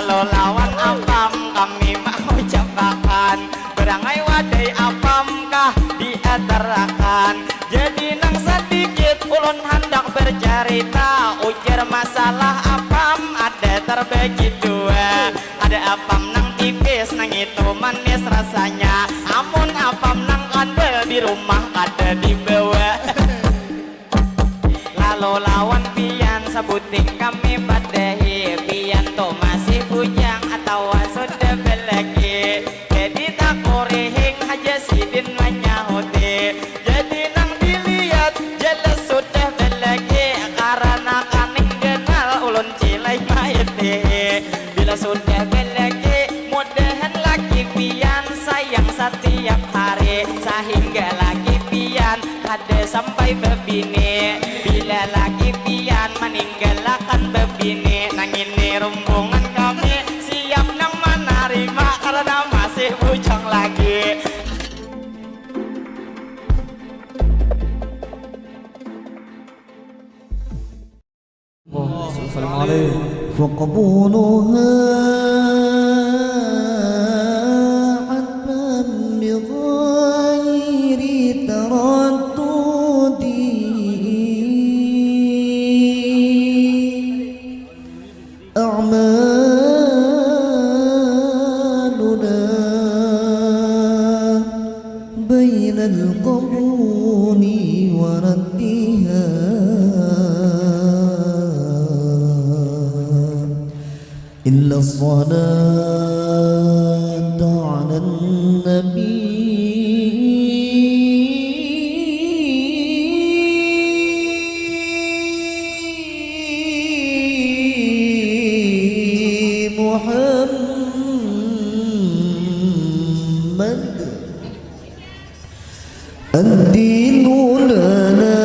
Lalu lawan apam kami mau jebakan, berangai wadai apamkah diatarakan. Jadi nang sedikit ulun hendak bercerita, ujar masalah apam ada terbagi dua. Ada apam nang tipis nang itu manis rasanya, amun apam nang kandel di rumah ada di bawah. Lalu lawan pian sebuting kami padahi, pian to masih bujang atau sudah belagi. Jadi tak korehing haja sidin menyahuti, jadi nang dilihat jelas sudah belagi. Karena kaning kenal ulun cilai maiti, bila sudah belagi mudahan lagi pian sayang setiap hari, sehingga lagi pian ada sampai bebini. Bila lagi pian meninggalkan bebini, nang ini rombongan kami siap nang menerima karena masih bujang lagi. فقبولها عذبا بغير تردد أعمالنا بين القبول وردها إلا الصلاة على النبي محمد. الدين لنا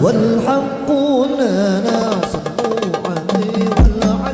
والحق لنا، الدين لنا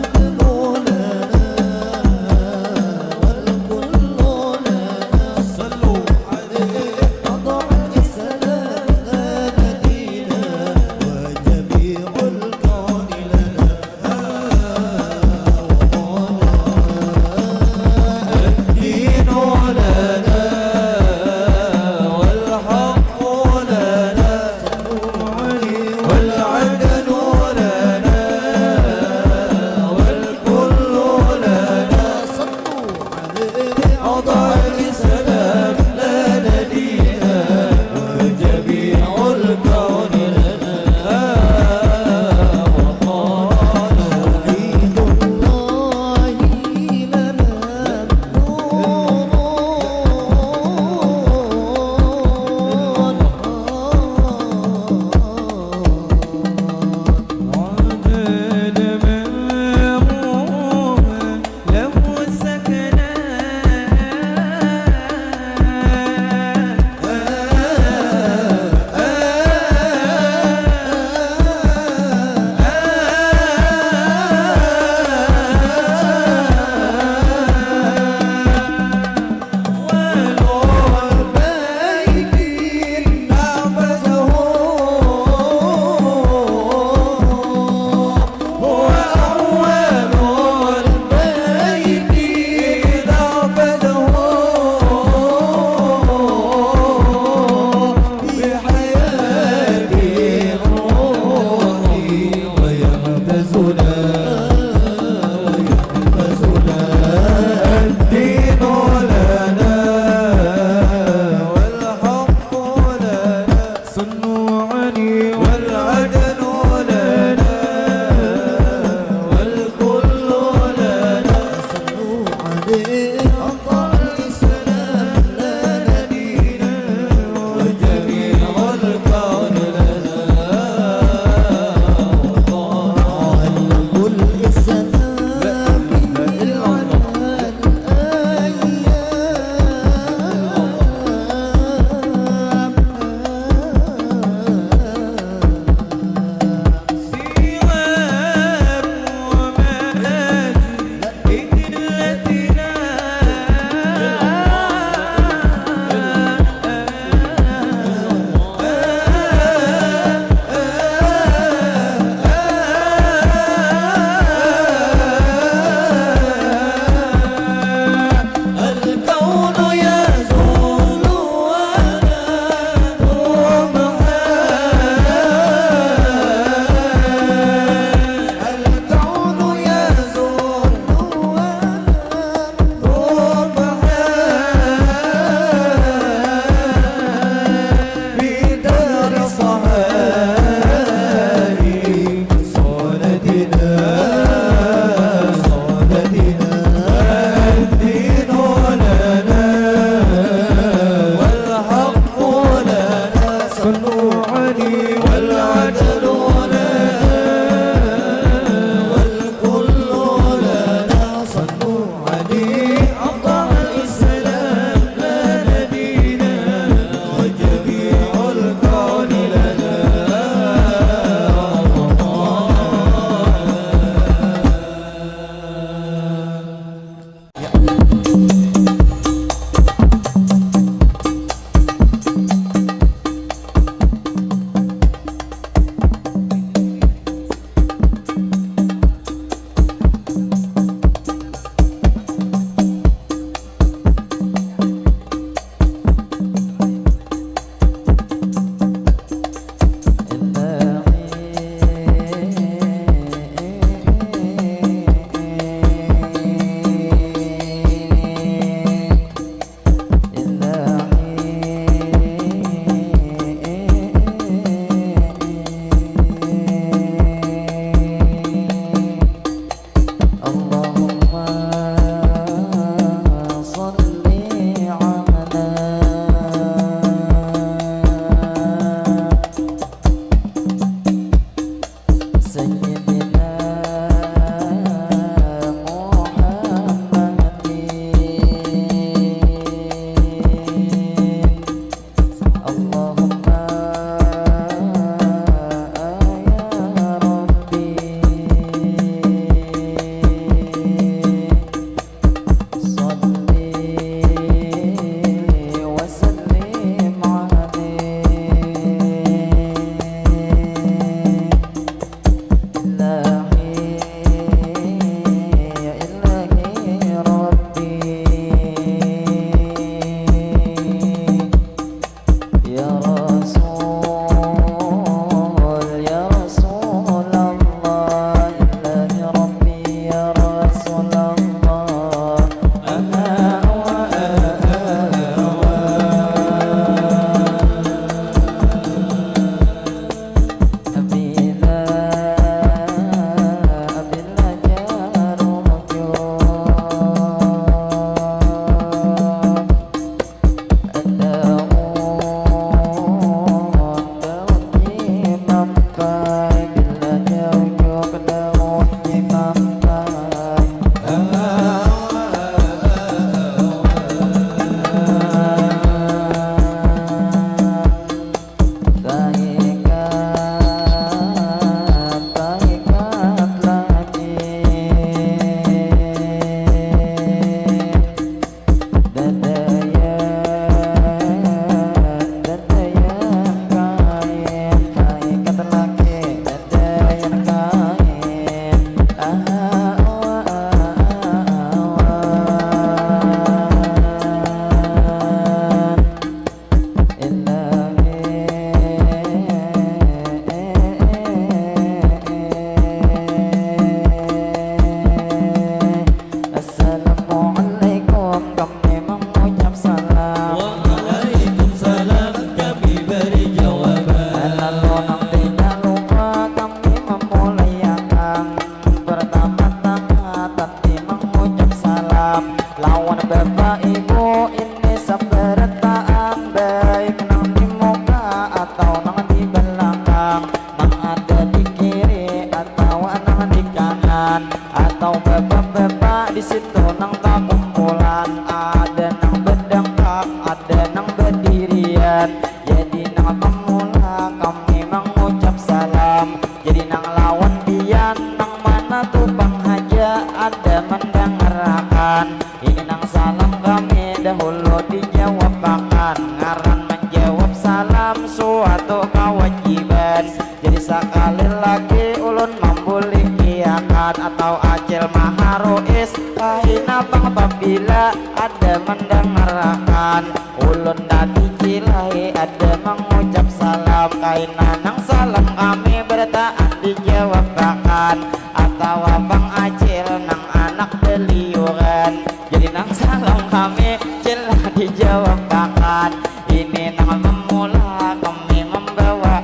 atau bapak-bapak di situ nang tak kumpulan, ada nang berdengkak, ada nang berdirian. Jadi nang pemula kami mengucap salam, jadi nang lawan pian nang mana tuh Bang Haja ada mendengarkan. Ini nang salam kami dahulu dijawab akan, ngaran menjawab salam suatu kewajiban. Jadi sekali lagi ulun membuli kiakan atau acil maharois kahina bang apabila ada mendengarkan. Ulun dati cilai ada mengucap salam, kahina nang salam kami bertaan dijawab akan, atau abang acil nang anak beliuran. Jadi nang salam kami celah dijawab akan. Ini nang memula kami membawa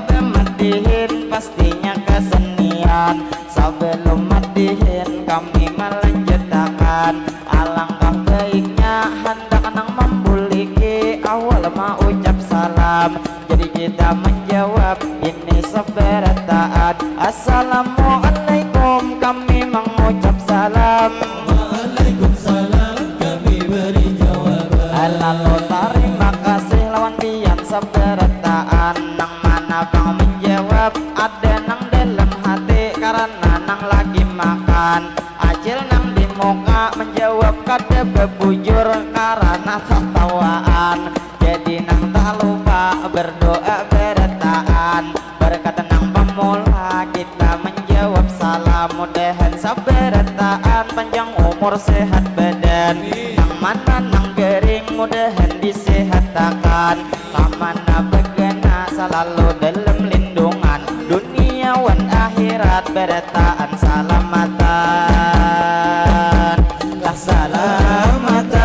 pemedihin pastinya kesenian. Sebelum madihin kami melanjutkan, alangkah baiknya hendak nang membuliki awal mau ucap salam. Jadi kita menjawab ini seberataan, assalamualaikum kami mengucap salam. Waalaikumsalam kami beri jawaban. Lalu terima kasih lawan pian seberataan, nang mana bang menjawab ada nang dalam hati karena nang lagi makan. Acil nang di muka menjawab kada bebujur karena tertawaan. Jadi nang tak lupa berdoa berataan, berkata nang pemula kita menjawab salam. Mudahan saberataan panjang umur sehat badan, nang mana nang gering mudahan disehatakan, kamana begana selalu dalam lindungan dunia wan akhirat berataan salamatan lah salamatan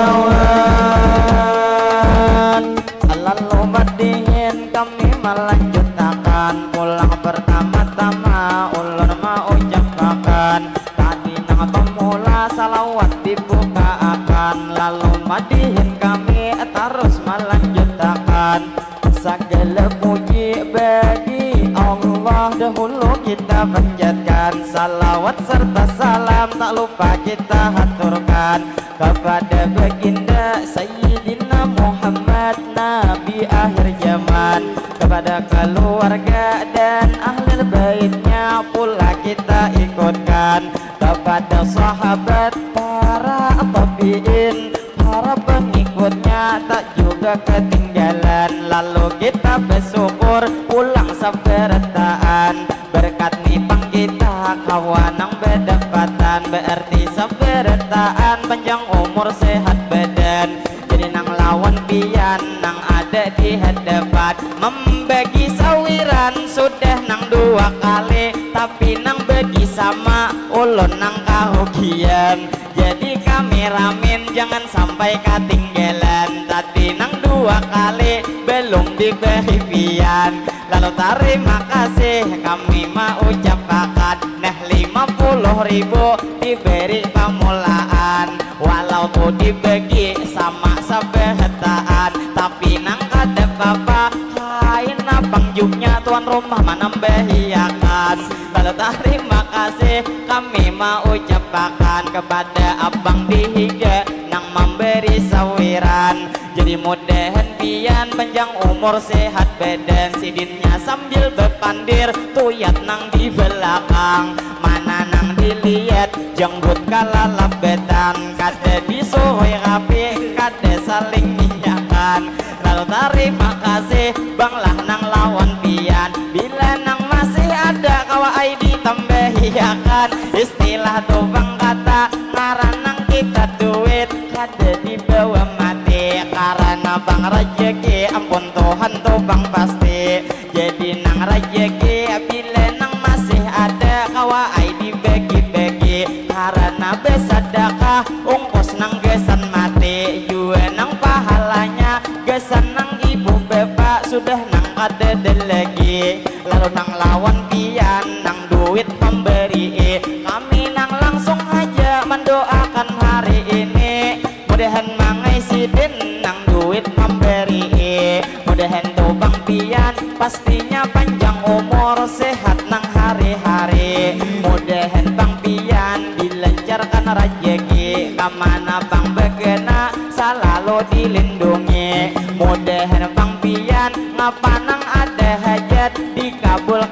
awan. Lalu madihin kami melanjutkan, pulang pertama-tama ulun mau ucapkan tadi nang pemula salawat dibuka akan. Lalu madihin kami terus melanjutkan, segala puji bagi Allah dahulu kita panjatkan, salawat serta salam tak lupa kita haturkan kepada baginda Sayyidina Muhammad Nabi akhir zaman, kepada keluarga dan ahli baitnya pula kita ikutkan, kepada sahabat para tabiin para pengikutnya tak juga ketinggalan. Lalu kita bersyukur pulang saberataan, berkat nipang kita kawan yang berdapatan, berarti saberataan panjang umur sehat badan. Jadi nang lawan pian nang ada di hadapan, membagi sawiran sudah nang 2 kali, tapi nang bagi sama ulun nang kahogian. Jadi kameramen jangan sampai ketinggalan, tadi nang 2 kali belum diberi pian. Lalu terima kasih kami mau ucapkan, nah 50.000 diberi pemulaan, walau tuh dibagi sama saberataan, tapi nang kada apa kain abang jubnya tuan rumah menambahiakan. Lalu terima kasih kami mau ucapkan kepada abang dihiga nang memberi sawiran. Jadi mudahan pian panjang umur sehat badan, sidinnya sambil bepandir tuyat nang di belakang, mana nang dilihat jenggot kala labetan, kada disuruh rapi kada saling minyakan. Lalu terima kasih banglah nang lawan pian, bila nang masih ada kawai ditambahiakan, istilah tuh bang kata ngaran nang kita duit kada dibawa mati, karena bang rejeki ampun Tuhan tuh bang pasti. Jadi nang rejeki bila nang masih ada kawai dibagi-bagi, karena besadakah ungkos nang gesan mati, juga nang pahalanya gesan nang ibu bapak sudah nang kada lagi. Lalu nang lawan pian nang duit pemberi, kami nang langsung aja mendoakan hari ini, mudahan mangai sidin nang duit memberi, mudahan tuh bang pian pastinya panjang umur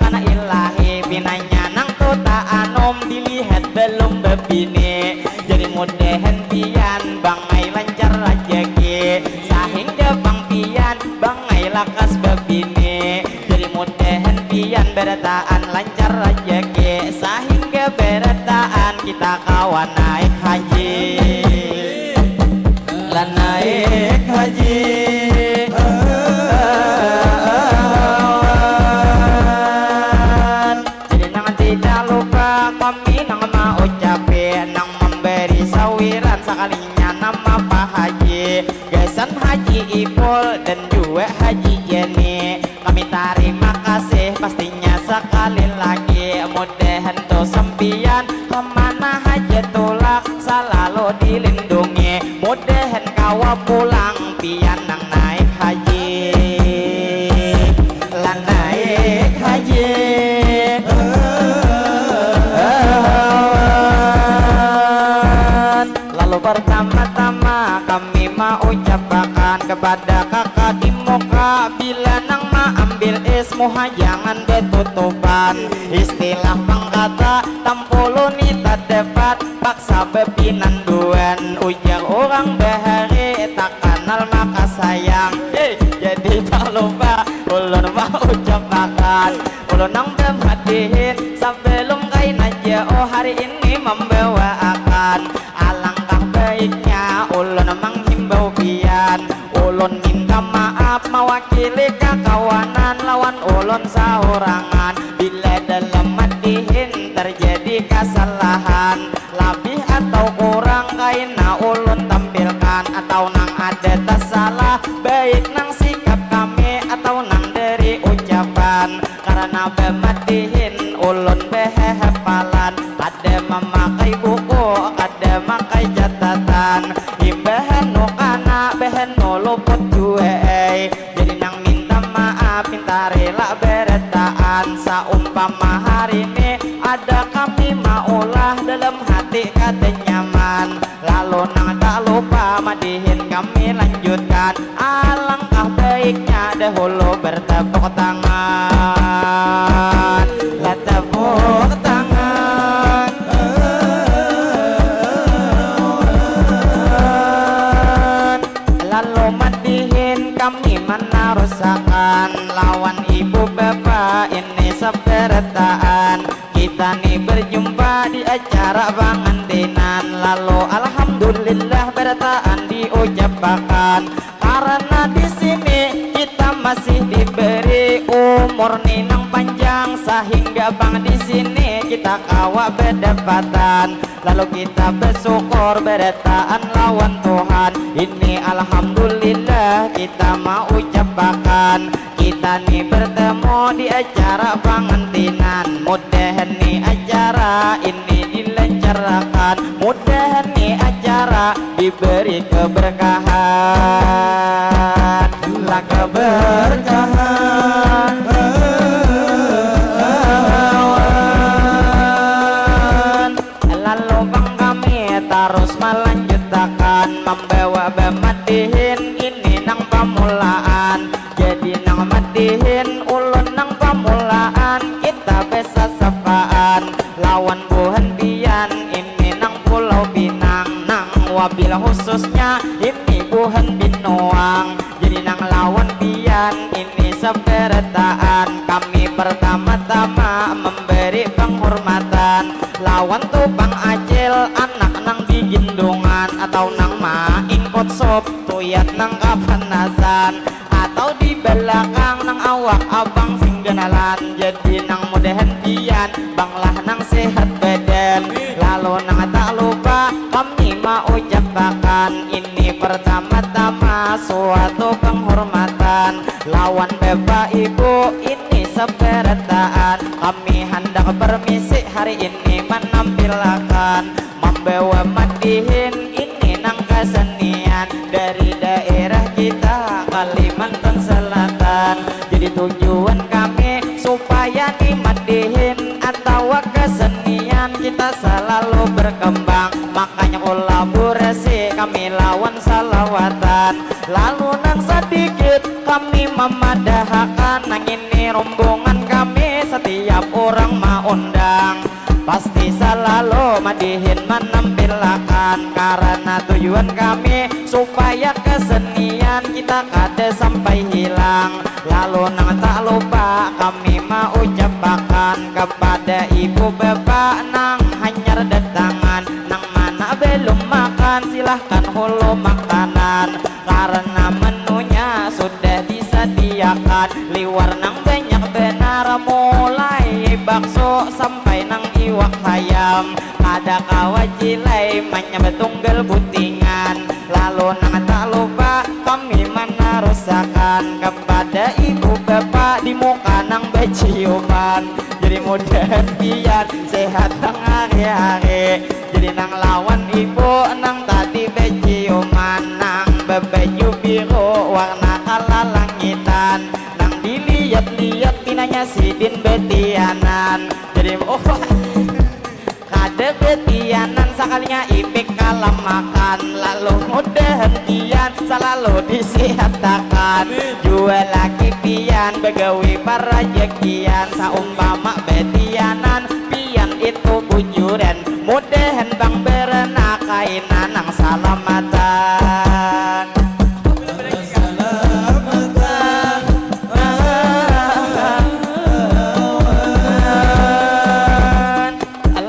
karena ilahi binanya nang tuta anom dilihat belum bebini jadi mudahan pian bangai lancar rajeki sehingga bang pian bangai lakas bebini jadi mudahan pian beretaan lancar rajeki sehingga beretaan kita kawan naik haji lan naik haji jadi nang tidak lupa kami nang mau ucapin nang memberi sawiran sekalinya nama Pak Haji Gesan Haji Ipul dan juga Haji Jenny kami terima kasih pastinya sekali lagi mudahan tuh sempian kemana haja tulak selalu dilindungi mudahan kawa pulang pian nang naik haji lan naik haji lalu pertama-tama kami mau ucapkan kepada kakak di muka bila nang ma ambil ismu jangan betutupan istilah pangkata tampolo nita debat paksa bepinan duan ujar orang bahari tak kenal maka sayang jadi tak lupa ulun mau ucapkan ulun nang berhadihin sebelum kain aja oh hari ini membawa akan alangkah baiknya ulun menghimbau pian ulun minta maaf mewakili kekawanan lawan ulun saurangan bila dalam matihin terjadi kesalahan lebih atau kurang kaina ulun tampilkan atau nang ada tak salah baik nang sikap kami atau nang dari ucapan karena bematihin ulun behafalan ada memakai buku ada memakai catatan imbahan no kana behen no luput duwe jadi nang minta maaf minta rela beretaan saumpama hari ini ada kami maulah dalam hati kata nyaman lalu nang tak lupa madihin kami lanjutkan alangkah baiknya dahulu bertepuk tangan tepuk tangan lalu madihin kami menarusakan lawan ibu bapak ini seperetaan kita nih berjumpa di acara pengantinan lalu alhamdulillah beretaan diucapkan karena di sini kita masih diberi umur ninang panjang sehingga bang di sini kita kawa berdapatan lalu kita bersyukur beretaan lawan Tuhan ini alhamdulillah kita mau ucapkan kita nih bertemu di acara pengantinan mudahan nih acara ini dilancarkan mudahan nih acara diberi keberkahan lah keberkahan lalu bang kami terus melanjutkan membawa bematihin ini nang pamulaan jadi nang matihin ulun nang pamulaan kita bisa sapaan lawan buhan pian ini nang pulau Pinang nang wabil khususnya ini buhan Binoang jadi nang lawan pian ini seperetaan kami pertama-tama memberi penghormatan lawan tupang acil anak nang digindungan atau nang maing kotsop tuyat nang kapanasan atau di belakang nang awak abang singgenalan jadi nang mudahan pian banglah nang sehat badan lalu nang tak lupa kami mau ucapkan ini pertama-tama suatu penghormatan lawan bapak ibu ini seperetaan kami hendak permisi hari ini menampilkan membawa madihin ini nang kesenian dari daerah kita Kalimantan Selatan jadi tujuan kami supaya dimadihin atau kesenian kita selalu berkembang makanya kolaborasi kami lawan salawatan lalu nang sedikit kami memadahkan nang ini rombongan kami setia undang, pasti selalu madihin menampilkan, karena tujuan kami supaya kesenian kita kada sampai hilang. Lalu nang tak lupa kami mau ucapkan kepada ibu bapak nang hanyar datangan, nang mana belum makan silahkan hulu makanan, karena menunya sudah disediakan. Liwar nang banyak benar, mulai bakso sampai nang iwak ayam, ada kawajilai manya betunggal butingan. Lalu nang tak lupa kami menarusakan kepada ibu bapak di muka nang beciuman, jadi mudah pian sehat nang hari-hari. Jadi nang lawan ibu nang tadi beciuman, nang bebaju biru warna kala langitan, nang dilihat-lihat pinanya sidin betianan. Jadi kada betianan sekalinya ipik kalah makan, lalu mudah hentian selalu disihatakan. Jual lagi pian begawi para jekian, saumpama betianan pian itu bujuran, mudahan bang berenak kainan nang salamatan.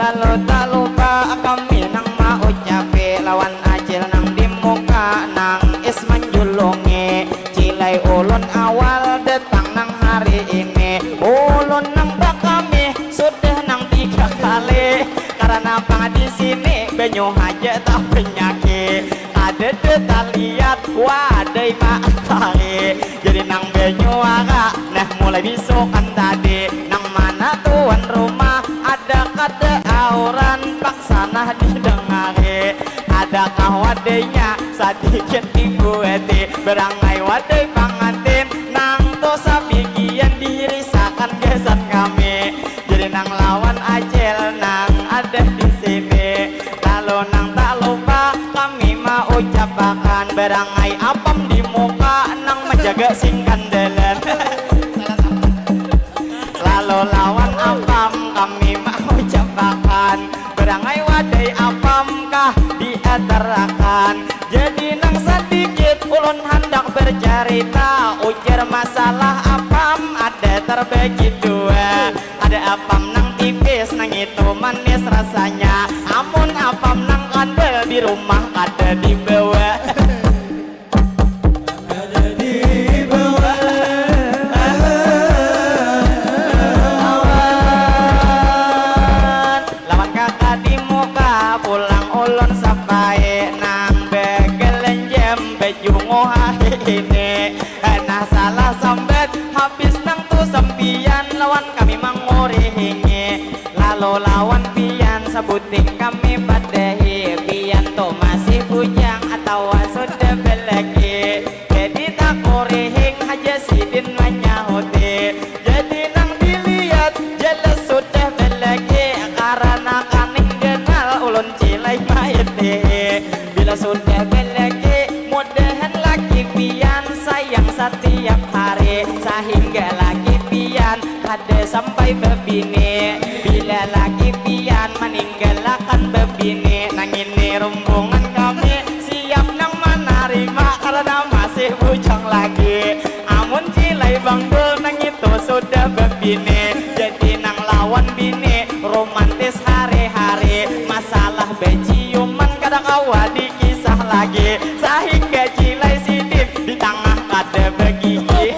Lalu tak lupa kami nang mau ucapi lawan ajil nang di muka nang isman julungi, cilai ulun awal datang nang hari ini, ulun nang bak kami sudah nang 3 kali, karena pang di sini banyu aja tak penyakit, ada tak lihat wadai matahari. Jadi nang banyu agak nah mulai bisukan tadi, nang mana tuan rumah ada kata auran paksana didengari, adakah wadainya sedikit ibu eti berangai wadai pangantin nang tosa pigian dirisakan kesan kami. Jadi nang lawan ajel nang ada di sini, lalu nang tak lupa kami mau ucapkan berangai apam di muka nang menjaga singkandelan. Lalu lawan apam kami mau ucapkan berangai wadai apam kah diatarakan. Jadi nang sedikit ulun hendak bercerita, ujar masalah apam ada terbagi 2, ada apam nang tipis nang itu manis rasanya, amun apam nang kandel di rumah ada di bawah. Pulang ulun sampai nang begelen jam bejungo hari ini, nah salah sambet habis nang tu sempian lawan kami mangurihingi. Lalu lawan pian sebuting kami padehi, pian tu masih bujang atau sudah belagi, jadi tak kurihing aja sidin manyahuti. Jadi nang dilihat jelas sudah belagi, karena kaning kenal ulun cilai maiti. Bila sudah belagi mudahan laki pian sayang setiap hari, sehingga laki pian kada sampai bebini. Bila laki pian meninggalkan bebini, nang ini rumbungan kami siap nang menerima, karena masih bujang lagi. Amun cilai bangdul nang itu sudah bebini, jadi nang lawan bini romantis hari-hari, masalah beciuman kadang awal dikisah lagi, sehingga cilai sidin di tengah kada begigi.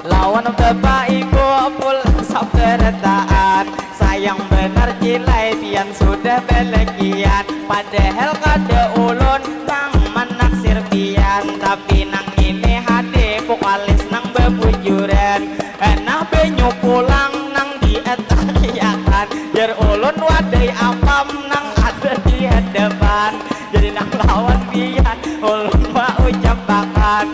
Lawan bapak ibu pulang sabarataan, sayang benar cilai pian sudah belegian, padahal kada ulun nang menaksir pian, tapi nang ini hade pukalis nang bebujuran, nah benyu pulang nang dietariakan, biar ulun wadai apam nang ada di hadapan. Jadi nang lawan pian ulun mau ucapakan,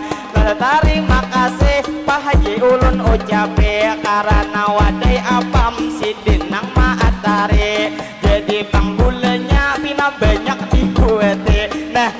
terima kasih Pak Haji ulun ucape, karena wadai apam sidin nang maatari, jadi panggulanya pina banyak dibuete. Nah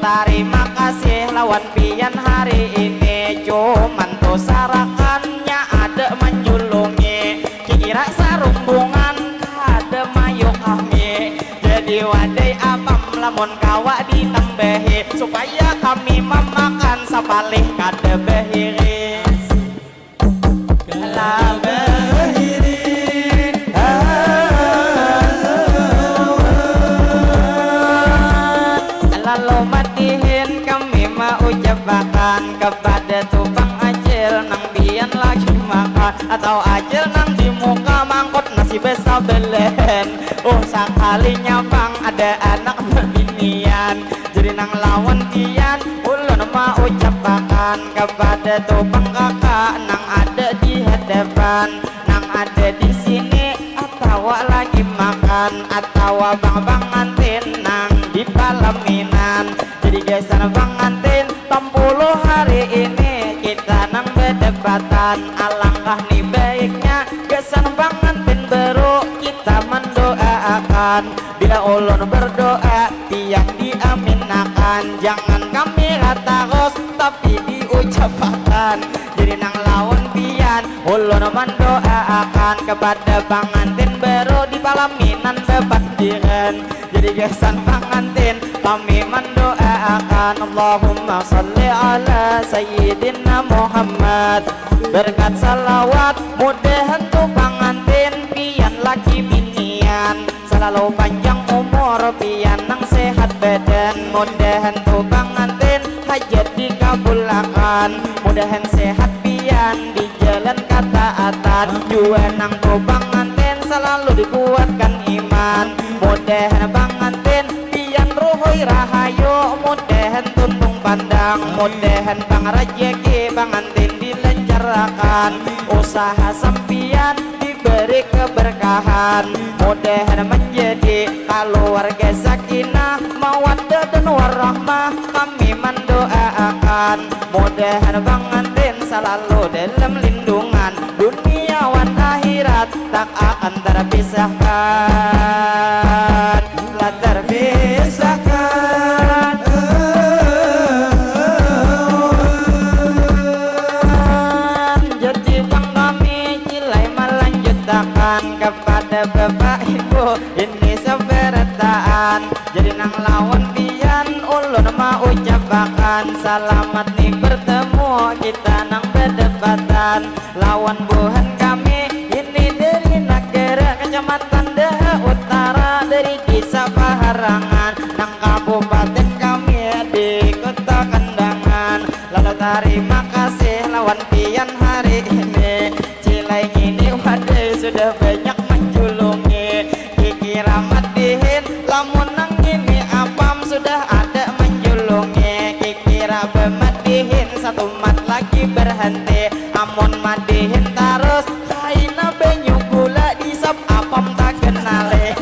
terima kasih lawan pian hari ini. Cuman tuh sarakannya ada menjulungi, kira sarumbungan kada mayu kami. Jadi wadai abam lamun kawa ditambahi, supaya kami memakan sapalih kada behiri. Kala behiri lalu matihin kami mau ucapakan kepada tukang acil nang bian lagi makan, atau acil nang di muka mangkot nasi besar belen. Sekalinya bang ada anak berbinian, jadi nang lawan tian ulun mau ucapakan kepada tukang kakak nang ada di hadapan, nang ada di sini atau lagi makan, atau bang ngantin nang di palaminan. Jadi gesan bang ngantin 60 hari ini kita nang berdebatan, alangkah nih baiknya gesan bang ngantin baru kita mendoakan. Bila ulun berdoa tiang diaminakan, jangan kami terus tapi diucapkan. Jadi nang lawan pian ulun mendoakan kepada bang ngantin baru di palaminan bebandiran. Jadi gesan bang ngantin kami mendoakan, Allahumma salli ala sayyidina Muhammad. Berkat salawat mudahan tuh bang ngantin pian laki binian selalu panjang umur, pian nang sehat badan. Mudahan tuh bang ngantin hajat dikabulkan, mudahan sehat pian di jalan ketaatan. Jua nang tuh bang ngantin selalu dikuatkan iman. Mudahan bang ngantin pian ruhoi rahayu, mudahan tuntung pandang. Mudahan bang rejeki bang ngantin dilancarkan, usaha sampian diberi keberkahan. Mudahan menjadi keluarga sakinah mawaddah dan warahmah, kami mendoakan. Mudahan bang ngantin selalu dalam lindungan dunia wan akhirat, tak akan terpisahkan, tak terpisahkan. Jadi bang kami cilai melanjutkan kepada bapak ibu ini seberataan. Jadi nang lawan pian ulun mau ucapakan, selamat nih bertemu kita nang berdebatan. Lawan buhan kami ini dari negara kecamatan Daha Utara, dari desa Paharangan nang kabupaten kami di kota Kandangan. Lalu terima kasih lawan pian hari ini, cilai ini wadai sudah banyak menjulungi. Kiki ramat dihin lamun nang ini apam sudah ada menjulungi. Kiki rabat dihin satu mat lagi berhenti, amun madihin terus kaina banyu gula disap apam tak kenale.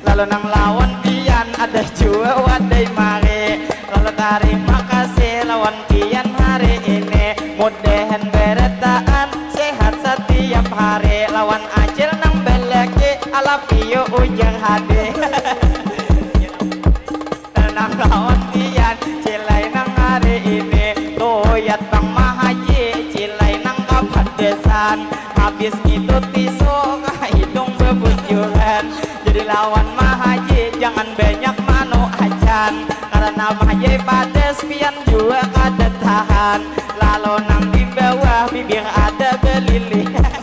Lalu nang lawan pian ada jua wadai mari. Lalu terima kasih lawan pian hari ini, mudahan beretaan sehat setiap hari. Lawan acil nang belaki alapio ujang hade. Nang lawan pian cilai nang hari ini, toyat bang mahaji cilai nang kapadesan. Habis itu tisu hidung bebujuran. Jadi lawan mahaji jangan banyak manu ajan, karena mahaji pades pian juga kada tahan. Lalu nang di bawah bibir ada belilihan.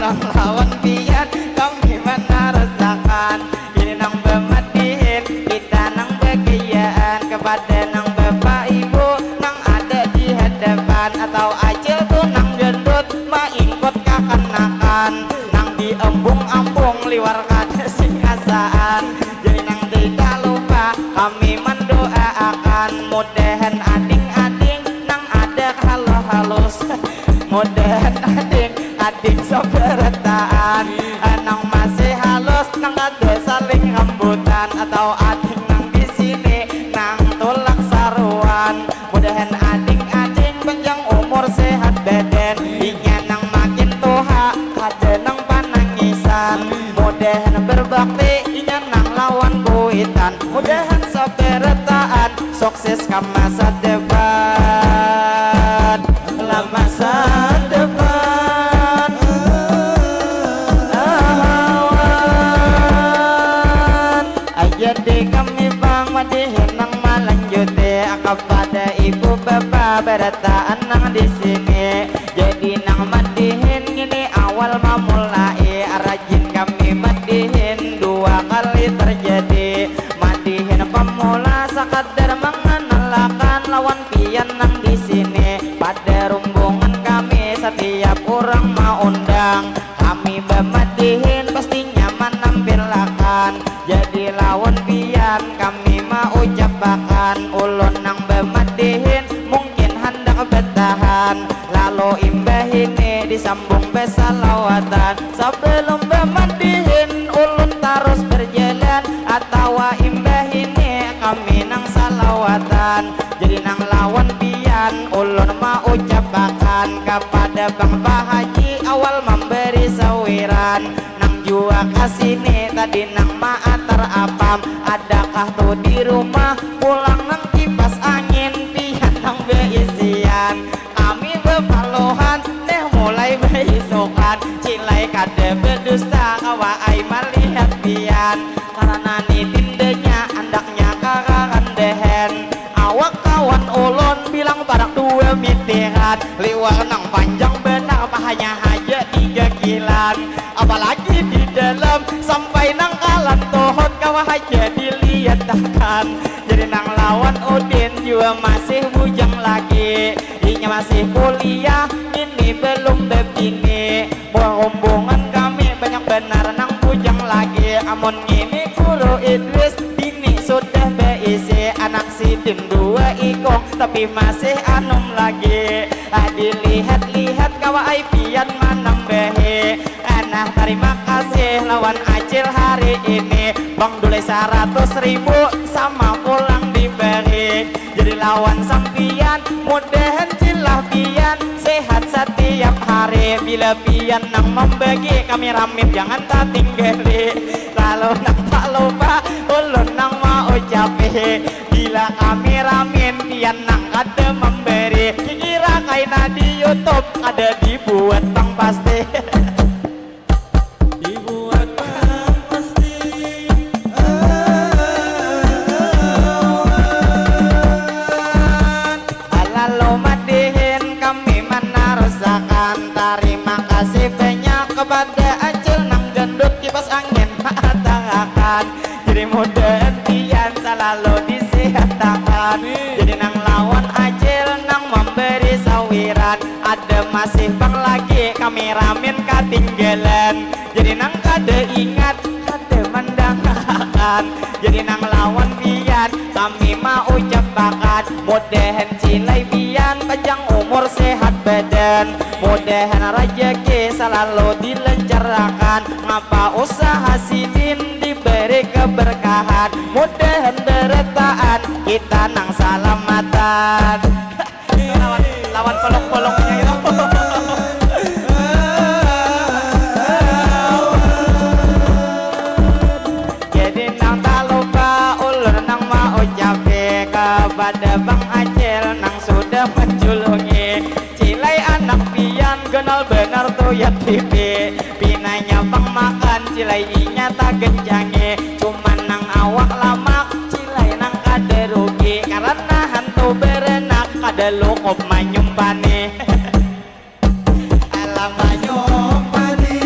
Nang lawan pian kami menarasakan, ini nang bematihin kita nang begiyaan kepada nang bapak ibu nang ada di hadapan, atau acil tuh nang gendut maingkot kakanakan, nang di embung-ambung liwar kada singasaan. Jadi nang tidak lupa kami mendoakan, mudahan ading-ading nang ada halus-halus, mudahan ading seberataan nang masih halus nang ada saling rambutan, atau ading nang di sini nang tulak saruan. Mudahan ading-ading panjang umur sehat badan, inya nang makin tua kada nang panangisan. Mudahan berbakti inya nang lawan ibu bapak berataan nang di sini. Jadi nang madihin ini awal memulai, rajin kami madihin dua kali terjadi. Madihin pemula sekadar mengenalkan lawan pian nang di sini. Pada rombongan kami setiap orang mau undang, kami bermadihin pastinya menampilkan. Jadi lawan pian kami mau ucapakan, ulun nang bermadihin mungkin hendak bertahan. Lalu imbah ini disambung besalawatan, sebelum bermadihin ulun terus berjalan, atau imbah ini kami nang salawatan. Jadi nang lawan pian ulun mau ucapakan kepada Bang Pak Haji awal memberi sawiran. Nang jua kasini tadi nang maatar apam, adakah tuh di rumah pulang nang kipas angin pian nang beisian. Kami berpalohan neh mulai beisukan, cilai kade berdusta kawa ai melihat pian. Karena ni tindenya andaknya kakakan dehen, awak kawan ulun bilang parak dua mitiran. Liwar nang panjang benar pahanya aja 3 kilan, apalagi di dalam sampai nang kalan tohot kawah aja dilihat takkan. Jadi nang lawan Udin juga masih bujang lagi, inya masih kuliah ini belum bebini. Rombongan kami banyak benar nang bujang lagi, amon ini guru Idris bini sudah beisi, anak sidin 2 ikong tapi masih anum lagi. Dilihat-lihat kawai pian manang behe, nah terima kasih lawan acil hari ini, Bang Dule 100.000 sama pulang diberi. Jadi lawan sampian mudahan cilah pian sehat setiap hari. Bila pian nang membagi kami ramit jangan tak tinggali. Lalu nang tak lupa ulun nang mau ucapi, bila kami ramin pian nang ada memberi. Kira kaina di YouTube ada dibuat Bang pasti. Dibuat Bang pasti. Lalu madihin kami menarusakan, terima kasih banyak kepada acil nang gendut kipas angin mengatakan. Jadi mudah pian selalu disehatkan. Jadi nang lawan acil nang memberi sawiran, ada masih Bang lagi kami ramin katinggalan. Jadi nang kade ingat kade mendangakan. Jadi nang lawan pian kami mau ucapakan, mudahan cilai pian panjang umur sehat badan, mudahan rezeki selalu dilancarkan, ngapa usaha sidin diberi keberkahan, mudahan deretaan kita nang salamatan. lawan polong-polongnya gitu. Jadi nang tak lupa ulur nang mau ucapi kepada Bang Acil nang sudah menjulungi, cilai anak pian kenal benar tuh ya TV. Pinanya Bang makan cilai inya tak genjangi, cuman nang awak lamak cilai nang kade rugi, karena hantu berenak kade lukup manyumpane. Alam manyumpane.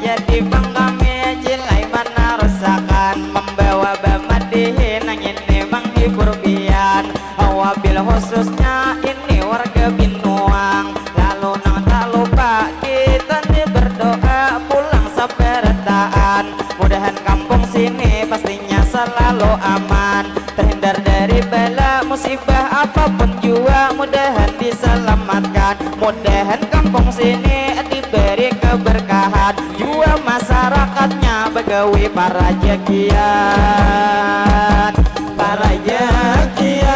Jadi Bang kami cilai mana rusakan, membawa bamadihin nang ini menghibur pian. Wabil khususnya ini warga Binuang. Lalu nang tak lupa kita nih berdoa pulang sabarataan, mudahan kampung sini pastinya selalu aman, terhindar dari bala musibah apapun jua, mudahan diselamatkan. Mudahan kampung sini diberi keberkahan, jua masyarakatnya begawi para jakian, para jakian.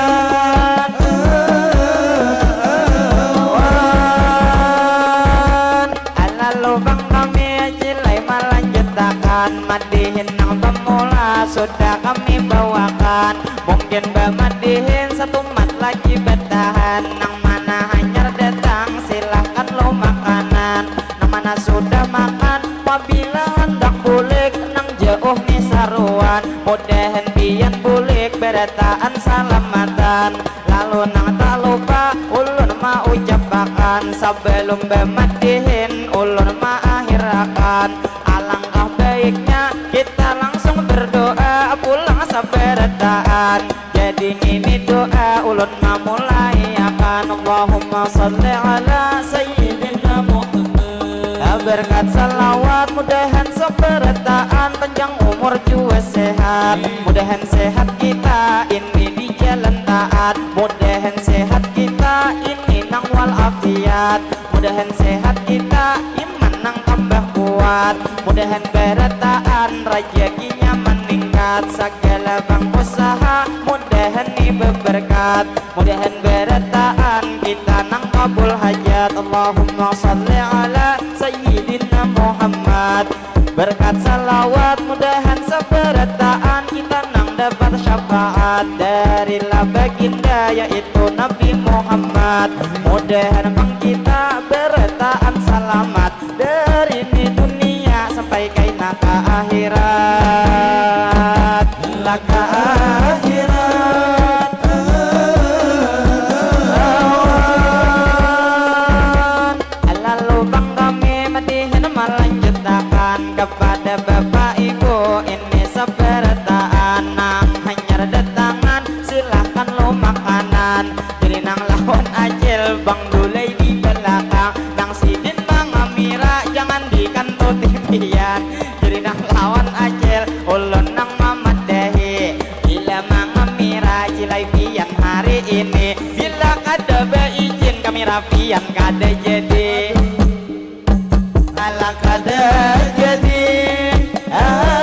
Lalu Bang kami cilai melanjutkan, madihin nang pemula sudah kami bawakan, mungkin bamadihin satu mat lagi bertahan. Nang mana hanyar datang silahkan lo makanan, nang mana sudah makan apabila hendak bulik nang jauh nih sarua. mudahan pian bulik berataan salamatan. Lalu nang tak lupa ulun ma ucapakan sebelum bemadihin ulun ma akhirakan. Alangkah baiknya kita langsung berdoa pulang sabarataan. Jadi ini doa ulun ma mulai akan. Allahumma salli ala sayyidina Muhammad. Berkat salawat mudahan sabarataan, panjang umur juga sehat. Mudahan sehat kita ini di jalan taat. Mudahan sehat kita ini nang walafiat. Mudahan sehat kita iman nang tambah kuat. Mudahan berataan rezekinya meningkat. Segala bang usaha mudahan nih berberkat. Mudahan berataan kita nang kabul hajat. Allahumma salli ala sayyidina Muhammad. Berkat salawat mudahan sabarataan kita nang dapat syafaat dari baginda yaitu Nabi Muhammad. Mudahan bang kita berataan selamat dari ini dunia sampai kaina ke akhirat. Laka akhirat lalu bang kami madihin melanjutkan kepada bapak ibu ini sabarataan nang hanyar datangan silahkan lo makanan. Jadi nang lawan ajil bang dulai di belakang nang sidin bang amira jangan dikanto tipian. Jadi nang lawan ajil ulun nang mamadahi bila mang amira cilai pian hari ini bila kada beizin kami rapian kada jadi ala kada jadi awan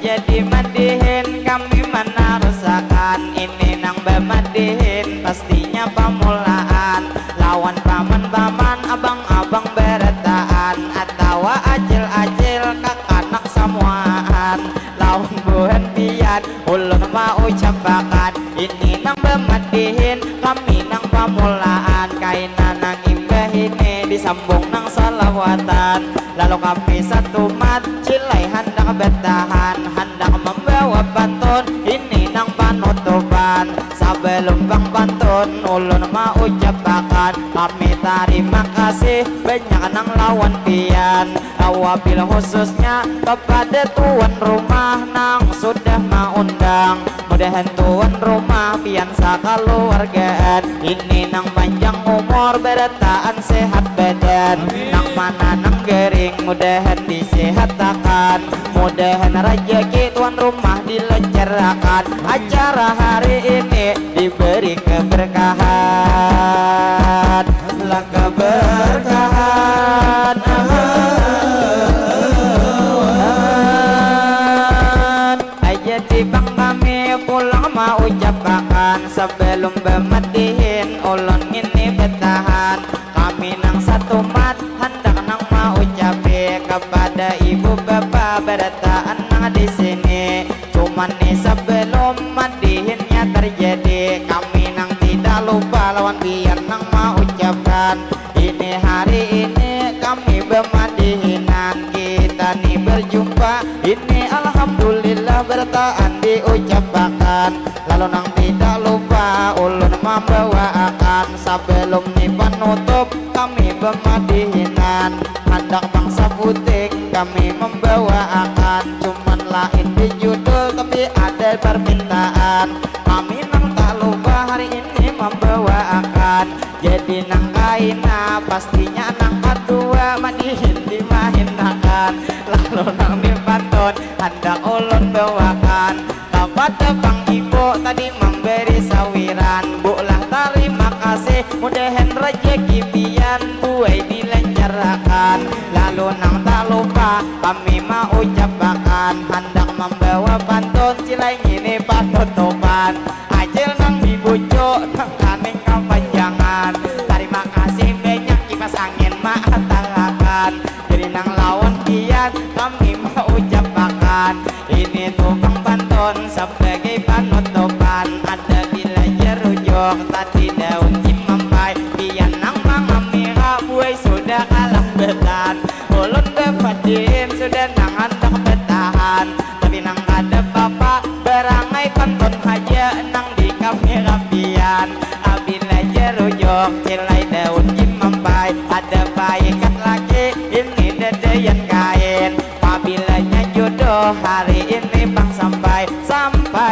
jadi madihin kami mana rusakan ini nang bemadihin pastinya pamulaan lawan paman-paman abang-abang berataan atau acil-acil kakanak samuaan lawan buhan pian ulun mau ucapakan ini nang bemadihin kami nang pamulaan kaina nang imbah ini disambung nang salawatan. Lalu kami satu mat cilai hendak bertahan hendak membawa pantun ini nang panutupan. Sebelum bang pantun ulun mau ucapakan kami terima kasih banyak nang lawan pian. Awabil khususnya kepada tuan rumah nang sudah mengundang. Mudahan tuan rumah pian sakaluargaan ini nang panjang umur berataan sehat badan. Nang mana nang gering mudahan disehatakan. Mudahan rezeki tuan rumah dilancarkan. Acara hari ini diberi keberkahan. Lah keberkahan jadi bang kami pulang mau ucapakan sebelum bemadihin ulun ini bertahan. Kami nang satu mat hendak nang mau ucapi kepada ibu bapak berataan nang di sini. Cuman nih sebelum madihinnya terjadi kami nang tidak lupa lawan biar nang mau ucapkan ini hari ini kami bemadihinan kita nih berjumpa ini alhamdulillah bertahan diucapkan. Lalu nang tidak lupa ulun membawakan sebelum nih penutup kami bemadihinan hendak bangsa putih kami membawakan. Cuman lain di judul tapi ada permintaan kami nang tak lupa hari ini membawakan. Jadi nang kaina pastinya nang kedua madihin dimahinakan. Lalu nang dipantun hendak ulun bawakan kepada bang ibu tadi memberi sawiran. Bulah terima kasih mudahan rezeki pian buai dilancarkan. Lalu nang tak lupa kami mau ucapakan hendak membawa pantun cilai ini panutupan. Ajil nang dibujuk nang kaning kepanjangan. Terima kasih banyak kipas angin maatalakan. Jadi nang lawan kian kami mau ucapakan ini tuh bang pantun sebagai panutupan. Ada bila jerujuk tadi daun cimampai pian nang mangamira buai sudah kalah betan. Ulun dapat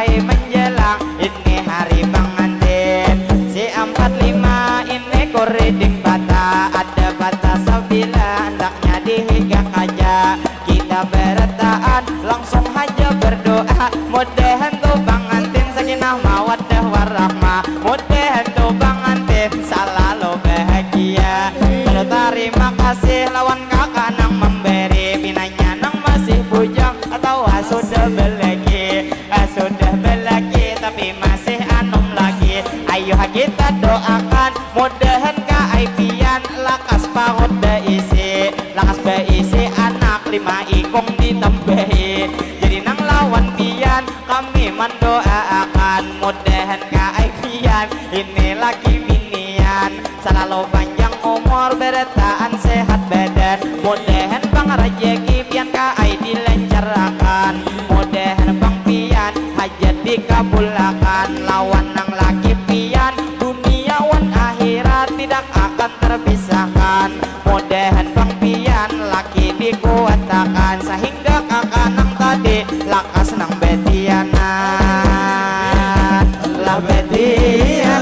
mulai menjelang, ini hari pengantin. Si 45 ini kuriding bata, ada bata sabila hendaknya dihigak aja. Kita bertaan langsung aja berdoa, mudahan tuh pengantin sakinah mawaddah warahmah, mudahan tuh pengantin selalu bahagia. Terima kasih lawan kakak nang memberi, binanya nang masih bujang atau sudah belagi, sudah belagi tapi masih anom lagi. Ayo kita doakan mudahan kaipian lakas paut beisi anak 5 ikung ditambahi. Jadi nang lawan pian kami mendoakan mudahan kaipian ini lagi binian selalu panjang umur bertaan sehat badan, mudahan bang rejeki pian kai dilancarkan, mudahan bang pian hajat dikabulkan. Lawan nang laki pian dunia wan akhirat tidak akan terpisahkan, mudahan bang pian laki dikuatakan sehingga kakak nang tadi lakas nang betianan lah betianan.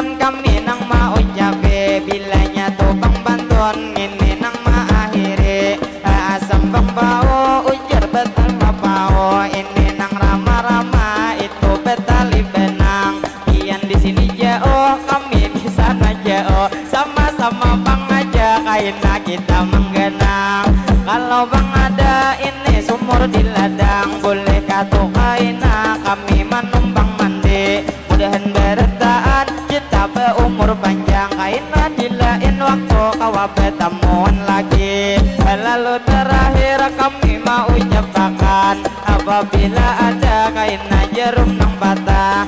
Kami nang mau ucape bilanya tuh bang bantuan ini nang mengakhiri asam bang bau ujar betul mapau ini nang rama-rama itu betali benang pian di sini jauh kami di sana jauh sama-sama bang aja kaina kita menggenang. Kalau bang ada ini sumur di ladang boleh katu kaina kami menumbang mandi, mudahan bertaan kita berumur panjang kaina dilain waktu kawa bertemuan lagi. Lalu terakhir kami mau ucapkan apabila ada kaina jarum nang patah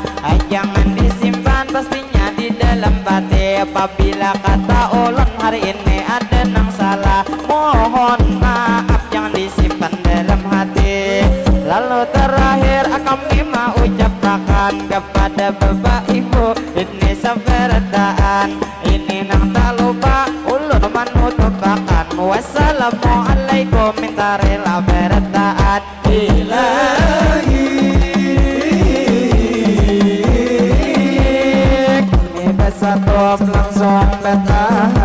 jangan disimpan pastinya di dalam batin. Apabila kata ulun hari ini ada nang salah mohon maaf jangan disimpan dalam hati. Lalu terakhir kami mau ucapkan kepada bapak ibu ini sabarataan ini nang tak lupa ulun manutupakan. Wassalamualaikum minta rela berataan ilahi. Ini besar langsung betah